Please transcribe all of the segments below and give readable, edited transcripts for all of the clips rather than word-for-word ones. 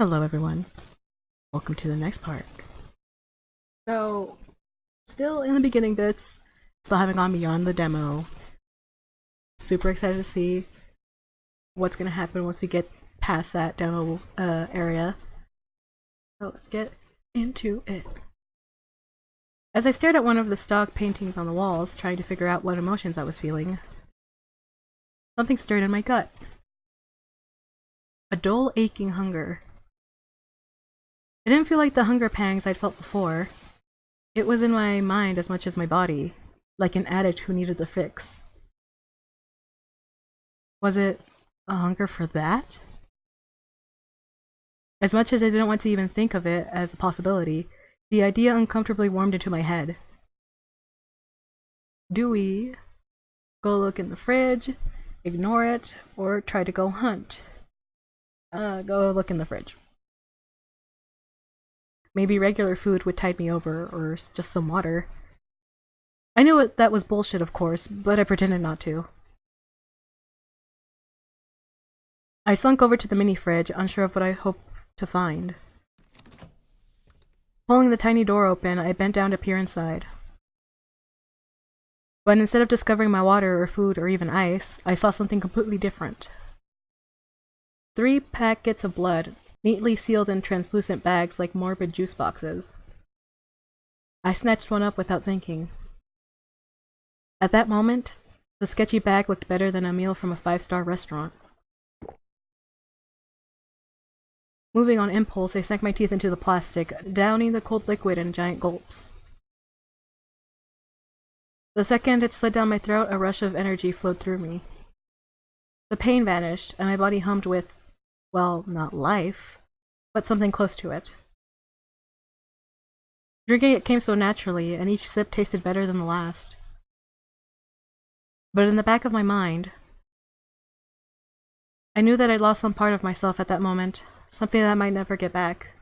Hello everyone, welcome to the next part. So, still in the beginning bits, still haven't gone beyond the demo. Super excited to see what's gonna happen once we get past that demo area. So let's get into it. As I stared at one of the stock paintings on the walls, trying to figure out what emotions I was feeling, something stirred in my gut. A dull, aching hunger. It didn't feel like the hunger pangs I'd felt before. It was in my mind as much as my body, like an addict who needed the fix. Was it a hunger for that? As much as I didn't want to even think of it as a possibility, the idea uncomfortably warmed into my head. Do we go look in the fridge, ignore it, or try to go hunt? Go look in the fridge. Maybe regular food would tide me over, or just some water. I knew that was bullshit, of course, but I pretended not to. I slunk over to the mini fridge, unsure of what I hoped to find. Pulling the tiny door open, I bent down to peer inside. But instead of discovering my water or food or even ice, I saw something completely different. 3 packets of blood, neatly sealed in translucent bags like morbid juice boxes. I snatched one up without thinking. At that moment, the sketchy bag looked better than a meal from a 5-star restaurant. Moving on impulse, I sank my teeth into the plastic, downing the cold liquid in giant gulps. The second it slid down my throat, a rush of energy flowed through me. The pain vanished, and my body hummed with, well, not life, but something close to it. Drinking it came so naturally, and each sip tasted better than the last. But in the back of my mind, I knew that I'd lost some part of myself at that moment, something that I might never get back.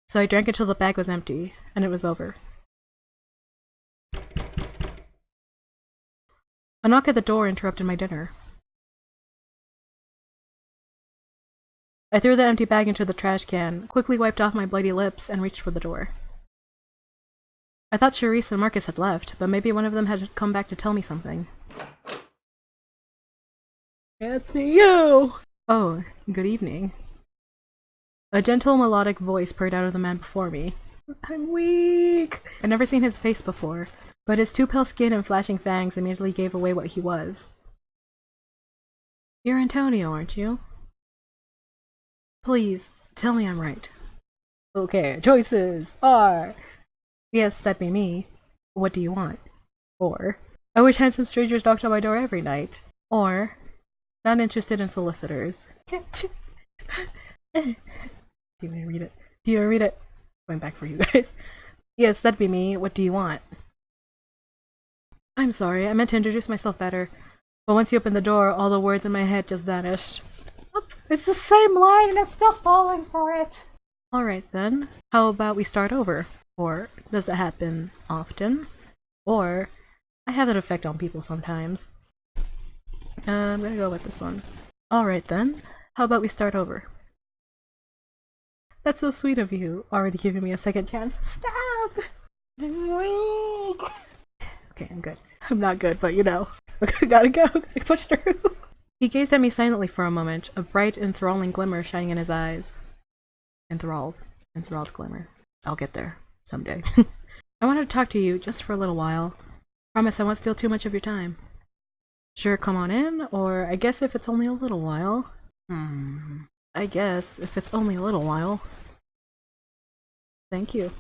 So I drank until the bag was empty, and it was over. A knock at the door interrupted my dinner. I threw the empty bag into the trash can, quickly wiped off my bloody lips, and reached for the door. I thought Charisse and Marcus had left, but maybe one of them had come back to tell me something. Can't see you! Oh, good evening. A gentle, melodic voice purred out of the man before me. I'm weak! I'd never seen his face before, but his too pale skin and flashing fangs immediately gave away what he was. You're Antonio, aren't you? Please, tell me I'm right. Okay, choices are... Yes, that'd be me. What do you want? Or, I wish handsome strangers knocked on my door every night. Or, not interested in solicitors. Can't choose. Do you want to read it? Do you want to read it? Going back for you guys. Yes, that'd be me. What do you want? I'm sorry, I meant to introduce myself better. But once you opened the door, all the words in my head just vanished. Stop! It's the same line and it's still falling for it! Alright then, how about we start over? Or, does it happen often? Or, I have that effect on people sometimes. I'm gonna go with this one. Alright then, how about we start over? That's so sweet of you, already giving me a second chance. Stop! I'm weak! Okay, I'm good. I'm not good, but you know. Gotta go, gotta push through. He gazed at me silently for a moment, a bright, enthralling glimmer shining in his eyes. Enthralled glimmer. I'll get there, someday. I wanted to talk to you just for a little while. Promise I won't steal too much of your time. Sure, come on in, or I guess if it's only a little while. I guess if it's only a little while. Thank you.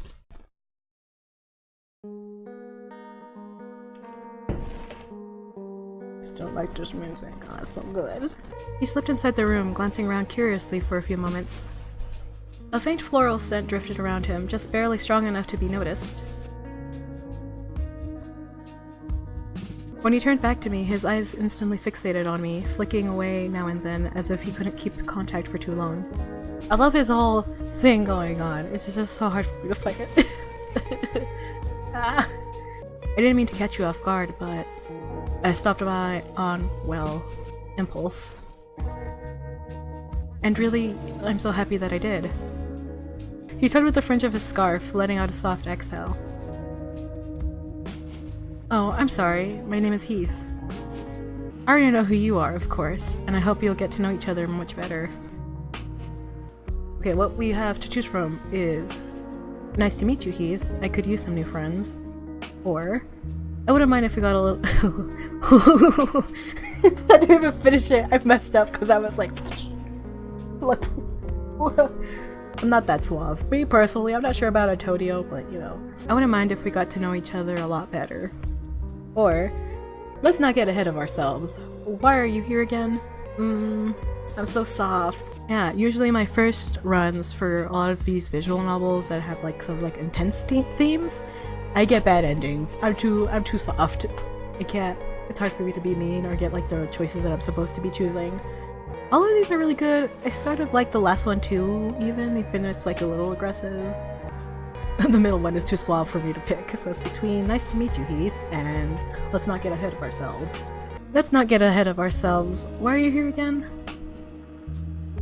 Still like this music. Oh, that's so good. He slipped inside the room, glancing around curiously for a few moments. A faint floral scent drifted around him, just barely strong enough to be noticed. When he turned back to me, his eyes instantly fixated on me, flicking away now and then as if he couldn't keep contact for too long. I love his whole thing going on. It's just so hard for me to fight it. I didn't mean to catch you off guard, but I stopped by on, well, impulse. And really, I'm so happy that I did. He tugged with the fringe of his scarf, letting out a soft exhale. Oh, I'm sorry. My name is Heath. I already know who you are, of course, and I hope you'll get to know each other much better. Okay, what we have to choose from is... Nice to meet you, Heath. I could use some new friends. Or... I wouldn't mind if we got a little... I didn't even finish it. I messed up because I was like... Look... I'm not that suave. Me personally, I'm not sure about Antonio, but you know. I wouldn't mind if we got to know each other a lot better. Or... Let's not get ahead of ourselves. Why are you here again? I'm so soft. Yeah, usually my first runs for a lot of these visual novels that have like some like intense themes, I get bad endings. I'm too soft. I can't. It's hard for me to be mean or get like the choices that I'm supposed to be choosing. All of these are really good. I sort of like the last one too, even if it's like a little aggressive. The middle one is too suave for me to pick, so it's between Nice to meet you, Heath, and Let's not get ahead of ourselves. Let's not get ahead of ourselves. Why are you here again?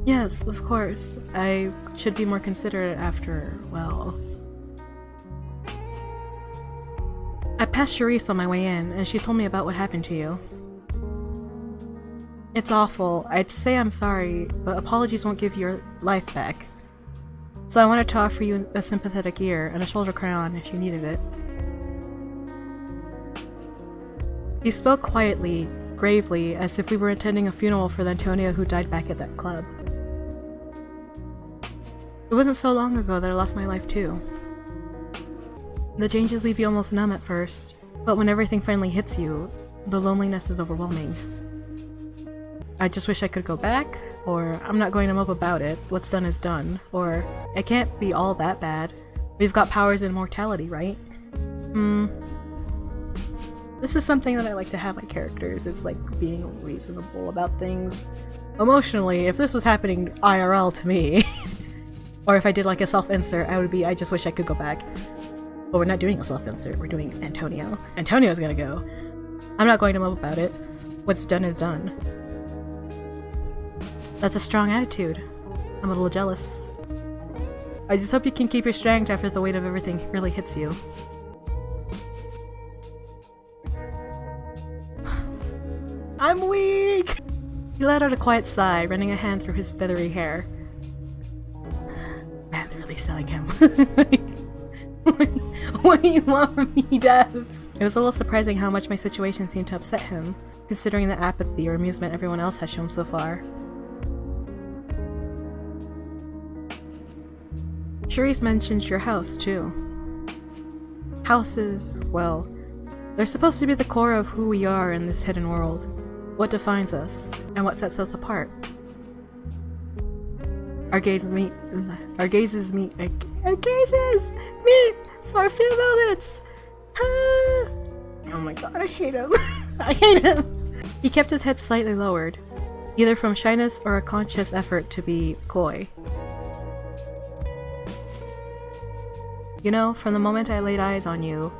Yes, of course. I should be more considerate after, well... I passed Charisse on my way in, and she told me about what happened to you. It's awful. I'd say I'm sorry, but apologies won't give your life back. So I wanted to offer you a sympathetic ear and a shoulder crayon if you needed it. He spoke quietly, gravely, as if we were attending a funeral for the Antonio who died back at that club. It wasn't so long ago that I lost my life too. The changes leave you almost numb at first, but when everything finally hits you, the loneliness is overwhelming. I just wish I could go back, or I'm not going to mope about it, what's done is done, or it can't be all that bad. We've got powers and immortality, right? This is something that I like to have my characters, is like being reasonable about things. Emotionally, if this was happening IRL to me, or if I did like a self-insert, I would be, I just wish I could go back. But we're not doing a self-insert, we're doing Antonio. Antonio's gonna go. I'm not going to mope about it. What's done is done. That's a strong attitude. I'm a little jealous. I just hope you can keep your strength after the weight of everything really hits you. I'm weak! He let out a quiet sigh, running a hand through his feathery hair. Man, they're really selling him. What do you want from me, Devs? It was a little surprising how much my situation seemed to upset him, considering the apathy or amusement everyone else has shown so far. Charisse mentions your house, too. Houses, well, they're supposed to be the core of who we are in this hidden world. What defines us, and what sets us apart. Our gazes meet for a few moments! Oh my god, I hate him. I hate him! He kept his head slightly lowered, either from shyness or a conscious effort to be coy. You know, from the moment I laid eyes on you,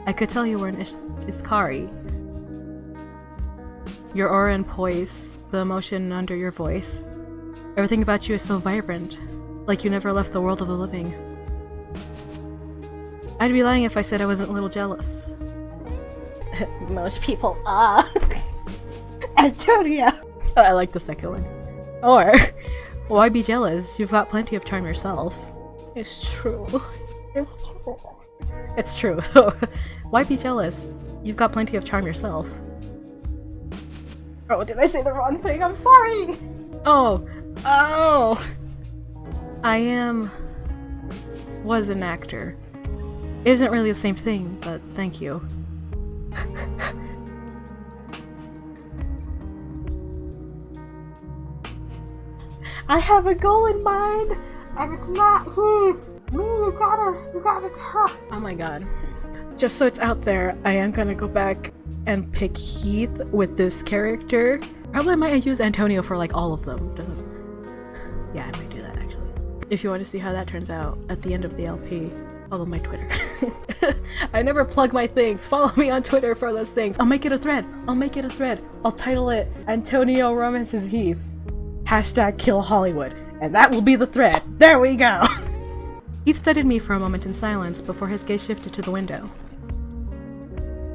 I could tell you were an Iskari. Your aura and poise, the emotion under your voice. Everything about you is so vibrant, like you never left the world of the living. I'd be lying if I said I wasn't a little jealous. Most people are. Antonia! Oh, I like the second one. Or, why be jealous? You've got plenty of charm yourself. It's true. It's true. It's true, so why be jealous? You've got plenty of charm yourself. Oh, did I say the wrong thing? I'm sorry! Oh! Was an actor. It isn't really the same thing, but thank you. I have a goal in mind, and it's not Heath! Me, you gotta Oh my god. Just so it's out there, I am gonna go back and pick Heath with this character. Probably might use Antonio for like all of them. Yeah, I might do that actually. If you want to see how that turns out at the end of the LP, follow my Twitter. I never plug my things. Follow me on Twitter for those things. I'll make it a thread. I'll title it Antonio Romances Heath. Hashtag kill Hollywood. And that will be the thread. There we go! He studied me for a moment in silence before his gaze shifted to the window.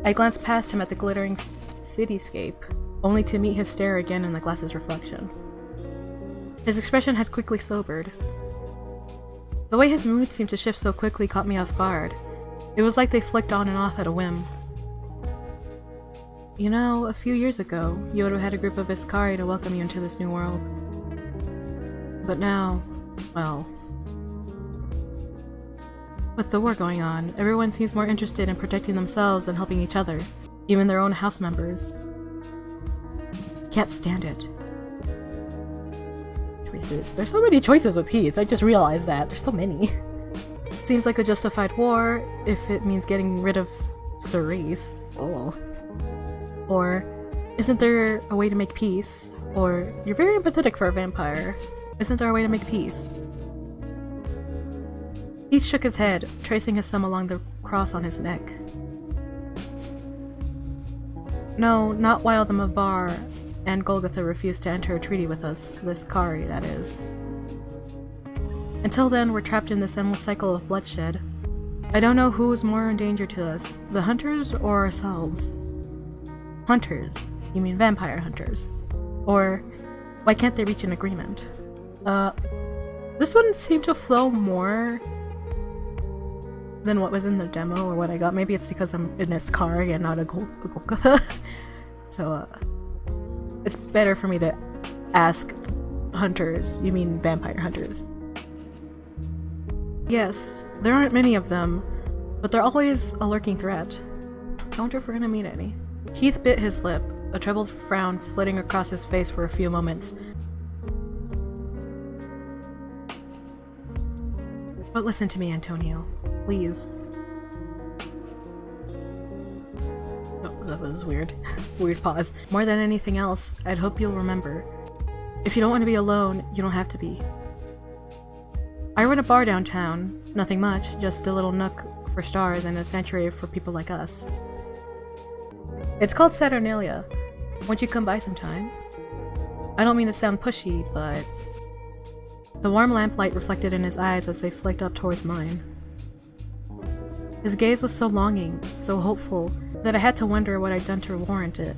I glanced past him at the glittering cityscape, only to meet his stare again in the glass's reflection. His expression had quickly sobered. The way his mood seemed to shift so quickly caught me off guard. It was like they flicked on and off at a whim. You know, a few years ago, you would have had a group of Iskari to welcome you into this new world. But now, well... With the war going on, everyone seems more interested in protecting themselves than helping each other, even their own house members. Can't stand it. Choices. There's so many choices with Heath, I just realized that. There's so many. Seems like a justified war if it means getting rid of Cerise. Oh. Or, isn't there a way to make peace? Or, you're very empathetic for a vampire. Isn't there a way to make peace? Heath shook his head, tracing his thumb along the cross on his neck. No, not while the Mavar and Golgotha refused to enter a treaty with us, this Kari, that is. Until then, we're trapped in this endless cycle of bloodshed. I don't know who's more in danger to us, the hunters or ourselves. Hunters? You mean vampire hunters? Or, why can't they reach an agreement? This one seemed to flow more than what was in the demo or what I got. Maybe it's because I'm in this car and not a Golgotha. So, it's better for me to ask hunters. You mean vampire hunters? Yes, there aren't many of them, but they're always a lurking threat. I wonder if we're gonna meet any. Heath bit his lip, a troubled frown flitting across his face for a few moments. But listen to me, Antonio. Please. Oh, that was weird. Weird pause. More than anything else, I'd hope you'll remember. If you don't want to be alone, you don't have to be. I run a bar downtown. Nothing much, just a little nook for stars and a sanctuary for people like us. It's called Saturnalia. Won't you come by sometime? I don't mean to sound pushy, but... The warm lamplight reflected in his eyes as they flicked up towards mine. His gaze was so longing, so hopeful, that I had to wonder what I'd done to warrant it.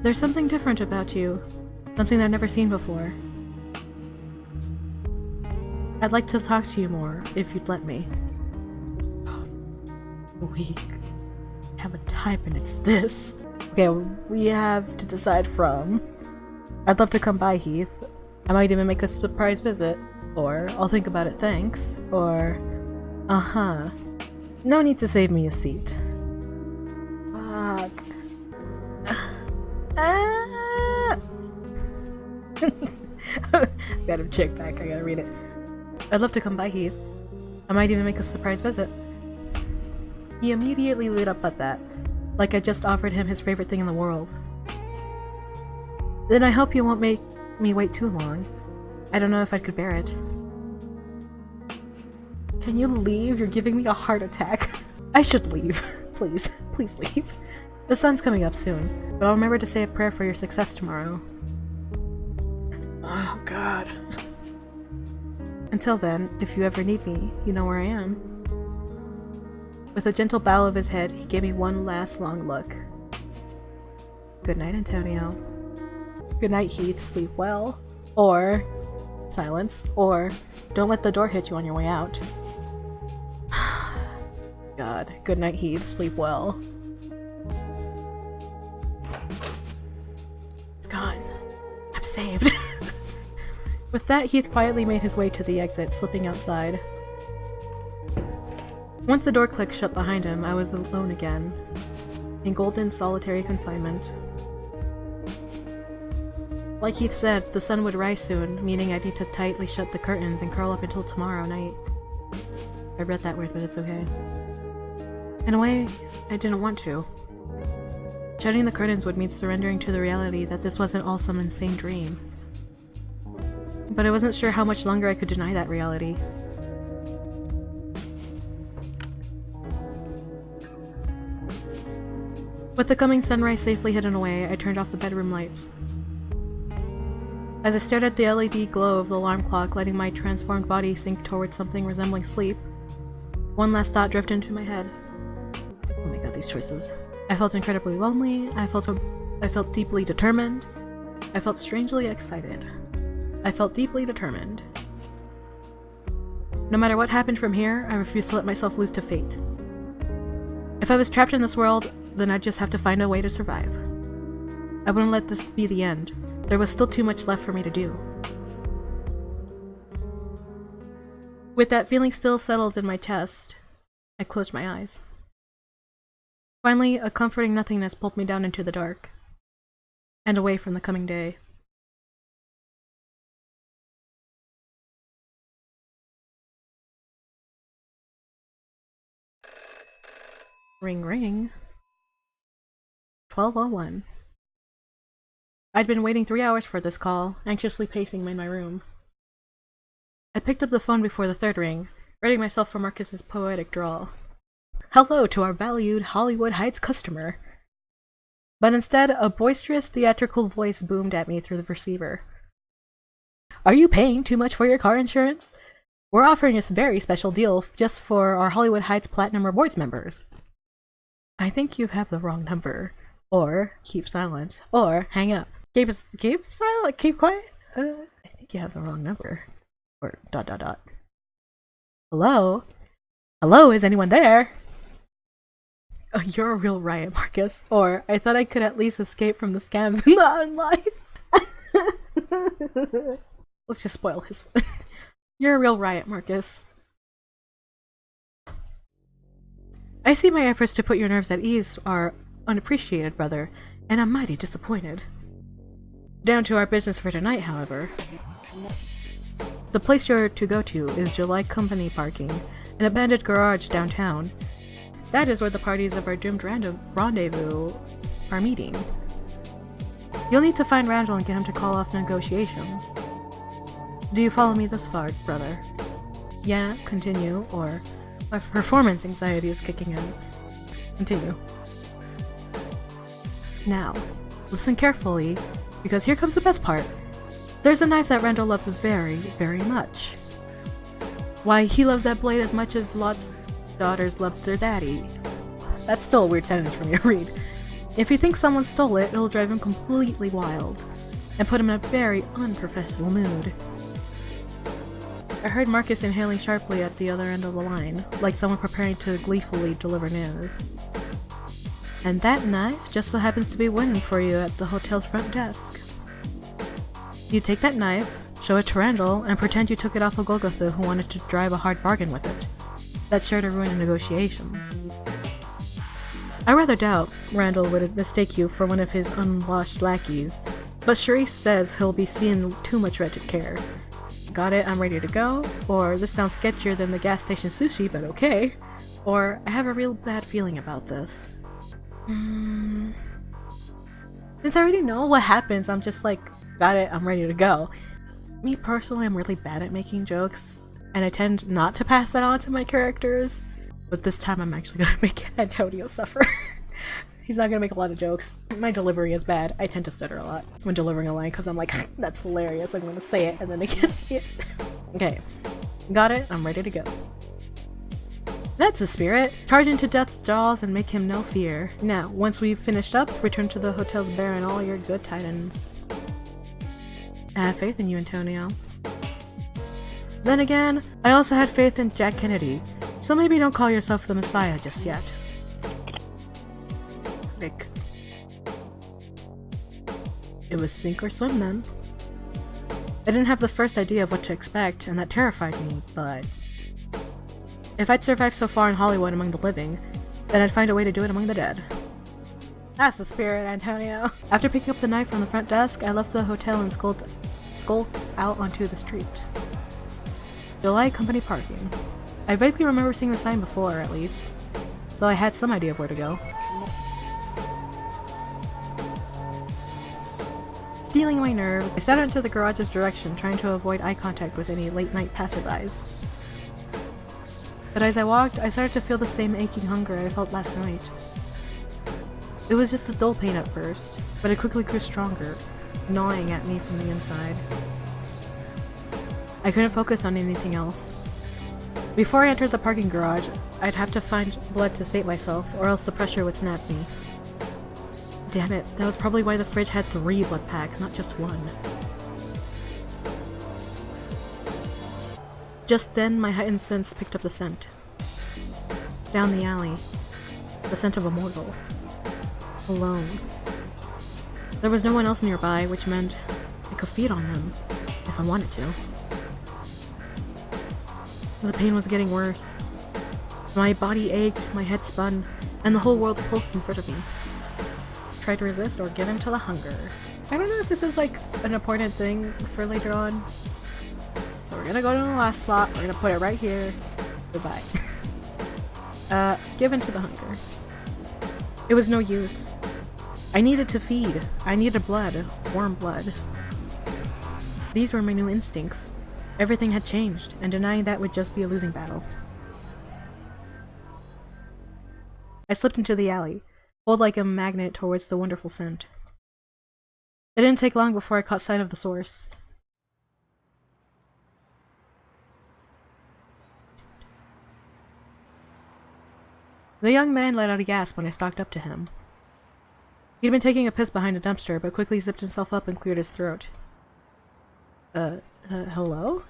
There's something different about you. Something I've never seen before. I'd like to talk to you more, if you'd let me. Weak. Have a type and it's this. Okay, we have to decide from... I'd love to come by, Heath. I might even make a surprise visit. Or, I'll think about it, thanks. Or, uh-huh. No need to save me a seat. Fuck. Gotta check back, I gotta read it. I'd love to come by, Heath. I might even make a surprise visit. He immediately lit up at that, like I just offered him his favorite thing in the world. Then I hope you won't make me wait too long. I don't know if I could bear it. Can you leave? You're giving me a heart attack. I should leave. Please. Please leave. The sun's coming up soon, but I'll remember to say a prayer for your success tomorrow. Oh god. Until then, if you ever need me, you know where I am. With a gentle bow of his head, he gave me one last long look. Good night, Antonio. Good night, Heath. Sleep well. Or... silence. Or... don't let the door hit you on your way out. God. Good night, Heath. Sleep well. It's gone. I'm saved. With that, Heath quietly made his way to the exit, slipping outside. Once the door clicked shut behind him, I was alone again, in golden solitary confinement. Like Heath said, the sun would rise soon, meaning I'd need to tightly shut the curtains and curl up until tomorrow night. I read that word, but it's okay. In a way, I didn't want to. Shutting the curtains would mean surrendering to the reality that this wasn't all some insane dream. But I wasn't sure how much longer I could deny that reality. With the coming sunrise safely hidden away, I turned off the bedroom lights. As I stared at the LED glow of the alarm clock, letting my transformed body sink towards something resembling sleep, one last thought drifted into my head. Oh my god, these choices. I felt incredibly lonely, I felt deeply determined, I felt strangely excited. I felt deeply determined. No matter what happened from here, I refused to let myself lose to fate. If I was trapped in this world, then I'd just have to find a way to survive. I wouldn't let this be the end. There was still too much left for me to do. With that feeling still settled in my chest, I closed my eyes. Finally, a comforting nothingness pulled me down into the dark, and away from the coming day. Ring ring. 12:01. I'd been waiting 3 hours for this call, anxiously pacing in my room. I picked up the phone before the third ring, readying myself for Marcus's poetic drawl. Hello to our valued Hollywood Heights customer. But instead, a boisterous, theatrical voice boomed at me through the receiver. Are you paying too much for your car insurance? We're offering this very special deal just for our Hollywood Heights Platinum Rewards members. I think you have the wrong number. Or keep silence. Or hang up. Keep silent. Keep quiet. I think you have the wrong number. Or ... Hello? Hello, is anyone there? Oh, you're a real riot, Marcus. Or I thought I could at least escape from the scams in the unlife. Let's just spoil his one. You're a real riot, Marcus. I see my efforts to put your nerves at ease are unappreciated, brother, and I'm mighty disappointed. Down to our business for tonight, however. The place you're to go to is July Company Parking, an abandoned garage downtown. That is where the parties of our doomed rendezvous are meeting. You'll need to find Randall and get him to call off negotiations. Do you follow me this far, brother? Yeah, continue, or my performance anxiety is kicking in. Continue. Now, listen carefully, because here comes the best part. There's a knife that Randall loves very, very much. Why, he loves that blade as much as Lot's daughters loved their daddy. That's still a weird sentence for me to read. If he thinks someone stole it, it'll drive him completely wild, and put him in a very unprofessional mood. I heard Marcus inhaling sharply at the other end of the line, like someone preparing to gleefully deliver news. And that knife just so happens to be waiting for you at the hotel's front desk. You take that knife, show it to Randall, and pretend you took it off a Golgotha who wanted to drive a hard bargain with it. That's sure to ruin negotiations. I rather doubt Randall would mistake you for one of his unwashed lackeys, but Charisse says he'll be seeing too much red to care. Got it, I'm ready to go, or this sounds sketchier than the gas station sushi, but okay, or I have a real bad feeling about this. Since I already know what happens, I'm just like, got it, I'm ready to go. Me personally, I'm really bad at making jokes, and I tend not to pass that on to my characters, but this time I'm actually gonna make Antonio suffer. He's not gonna make a lot of jokes. My delivery is bad. I tend to stutter a lot when delivering a line because I'm like, that's hilarious, I'm gonna say it, and then they can't see it. Okay, got it, I'm ready to go. That's the spirit! Charge into Death's jaws and make him no fear. Now, once we've finished up, return to the hotel's bar and all your good tidings. I have faith in you, Antonio. Then again, I also had faith in Jack Kennedy, so maybe don't call yourself the Messiah just yet. Rick. It was sink or swim then. I didn't have the first idea of what to expect, and that terrified me, but if I'd survived so far in Hollywood among the living, then I'd find a way to do it among the dead. That's the spirit, Antonio. After picking up the knife from the front desk, I left the hotel and skulked out onto the street. July Company Parking. I vaguely remember seeing the sign before, at least, so I had some idea of where to go. Stealing my nerves, I set out into the garage's direction, trying to avoid eye contact with any late-night passerbys. But as I walked, I started to feel the same aching hunger I felt last night. It was just a dull pain at first, but it quickly grew stronger, gnawing at me from the inside. I couldn't focus on anything else. Before I entered the parking garage, I'd have to find blood to sate myself, or else the pressure would snap me. Damn it, that was probably why the fridge had 3 blood packs, not just 1. Just then, my heightened sense picked up the scent. Down the alley. The scent of a mortal. Alone. There was no one else nearby, which meant I could feed on them, if I wanted to. The pain was getting worse. My body ached, my head spun, and the whole world pulsed in front of me. Tried to resist or give in to the hunger. I don't know if this is like an important thing for later on. So we're gonna go to the last slot, we're gonna put it right here. Goodbye. Give in to the hunger. It was no use. I needed to feed. I needed blood. Warm blood. These were my new instincts. Everything had changed, and denying that would just be a losing battle. I slipped into the alley, pulled like a magnet towards the wonderful scent. It didn't take long before I caught sight of the source. The young man let out a gasp when I stalked up to him. He'd been taking a piss behind a dumpster, but quickly zipped himself up and cleared his throat. Hello?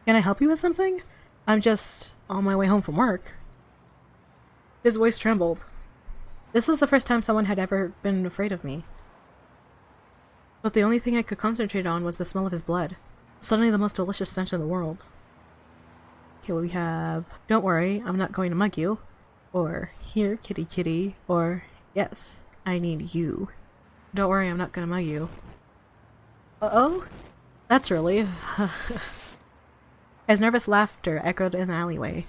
Can I help you with something? I'm just on my way home from work. His voice trembled. This was the first time someone had ever been afraid of me. But the only thing I could concentrate on was the smell of his blood. Suddenly the most delicious scent in the world. Okay, we have, don't worry, I'm not going to mug you. Or, here, kitty kitty. Or, yes, I need you. Don't worry, I'm not gonna mug you. Uh-oh? That's a relief. His nervous laughter echoed in the alleyway.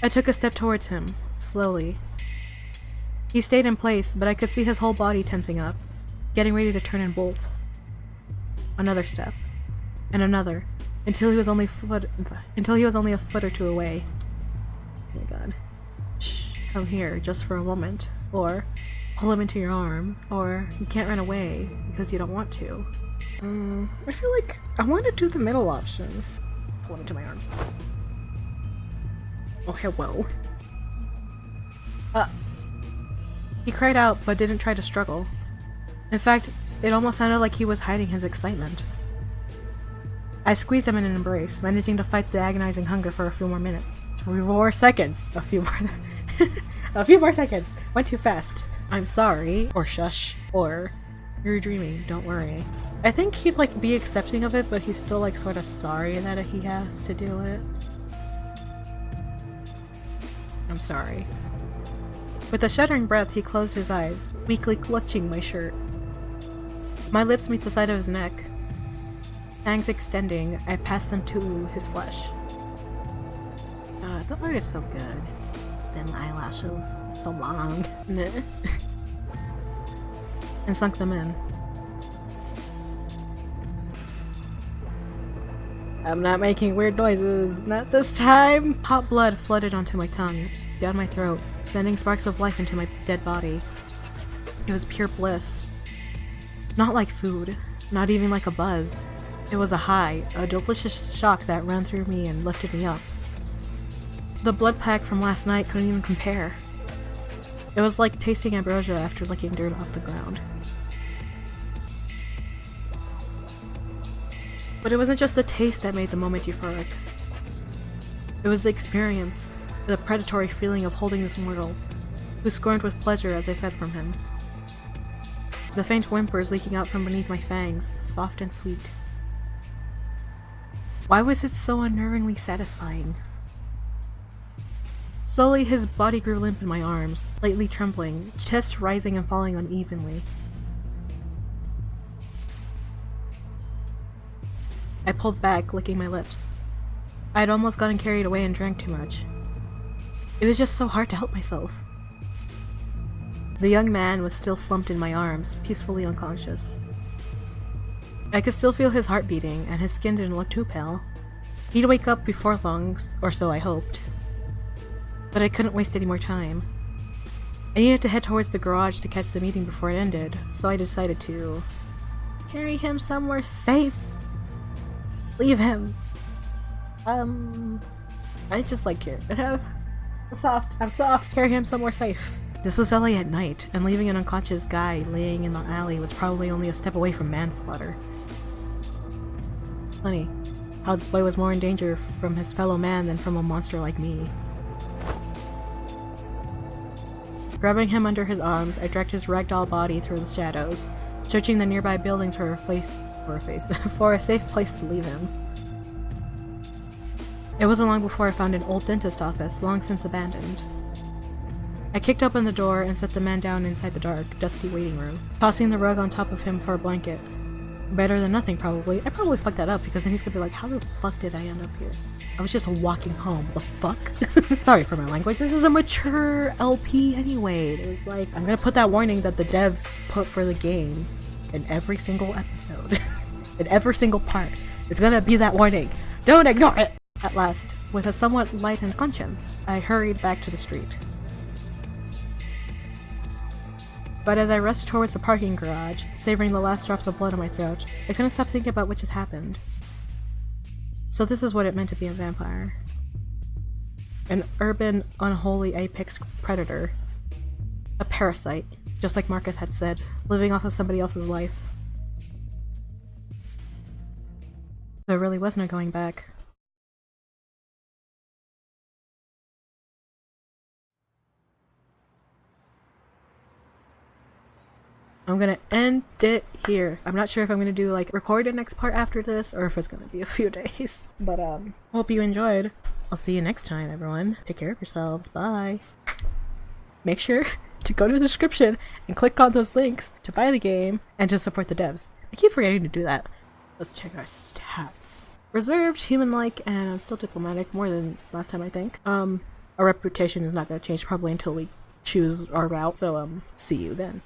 I took a step towards him, slowly. He stayed in place, but I could see his whole body tensing up, getting ready to turn and bolt. Another step. And another, until he was only a foot or two away. Oh my god. Shh, come here, just for a moment. Or, pull him into your arms. Or, you can't run away, because you don't want to. I feel like I want to do the middle option. Pull him into my arms. Oh, hello. He cried out, but didn't try to struggle. In fact, it almost sounded like he was hiding his excitement. I squeezed him in an embrace, managing to fight the agonizing hunger for a few more minutes. 3 more seconds! A few more seconds! Went too fast. I'm sorry, or shush, or you're dreaming, don't worry. I think he'd like be accepting of it, but he's still like sort of sorry that he has to do it. I'm sorry. With a shuddering breath, he closed his eyes, weakly clutching my shirt. My lips meet the side of his neck. Fangs extending, I passed them to his flesh. The art is so good. Them eyelashes, so long. And sunk them in. I'm not making weird noises, not this time! Hot blood flooded onto my tongue, down my throat, sending sparks of life into my dead body. It was pure bliss. Not like food, not even like a buzz. It was a high, a delicious shock that ran through me and lifted me up. The blood pack from last night couldn't even compare. It was like tasting ambrosia after licking dirt off the ground. But it wasn't just the taste that made the moment euphoric. It was the experience, the predatory feeling of holding this mortal, who squirmed with pleasure as I fed from him. The faint whimpers leaking out from beneath my fangs, soft and sweet. Why was it so unnervingly satisfying? Slowly, his body grew limp in my arms, lightly trembling, chest rising and falling unevenly. I pulled back, licking my lips. I had almost gotten carried away and drank too much. It was just so hard to help myself. The young man was still slumped in my arms, peacefully unconscious. I could still feel his heart beating, and his skin didn't look too pale. He'd wake up before long, or so I hoped. But I couldn't waste any more time. I needed to head towards the garage to catch the meeting before it ended, so I decided to carry him somewhere safe. Leave him. I just like it. I'm soft. Carry him somewhere safe. This was early at night, and leaving an unconscious guy laying in the alley was probably only a step away from manslaughter. Funny how this boy was more in danger from his fellow man than from a monster like me. Grabbing him under his arms, I dragged his ragdoll body through the shadows, searching the nearby buildings for a safe place to leave him. It wasn't long before I found an old dentist office, long since abandoned. I kicked open the door and set the man down inside the dark, dusty waiting room, tossing the rug on top of him for a blanket. Better than nothing, probably. I probably fucked that up because then he's gonna be like, how the fuck did I end up here? I was just walking home. The fuck? Sorry for my language. This is a mature LP anyway. It was like, I'm gonna put that warning that the devs put for the game in every single episode. In every single part. It's gonna be that warning. Don't ignore it! At last, with a somewhat lightened conscience, I hurried back to the street. But as I rushed towards the parking garage, savoring the last drops of blood in my throat, I couldn't stop thinking about what just happened. So this is what it meant to be a vampire. An urban, unholy apex predator. A parasite, just like Marcus had said, living off of somebody else's life. There really was no going back. I'm gonna end it here. I'm not sure if I'm gonna do like record the next part after this or if it's gonna be a few days. But hope you enjoyed. I'll see you next time, everyone. Take care of yourselves. Bye. Make sure to go to the description and click on those links to buy the game and to support the devs. I keep forgetting to do that. Let's check our stats. Reserved, human-like, and I'm still diplomatic more than last time, I think. Our reputation is not gonna change probably until we choose our route, so see you then.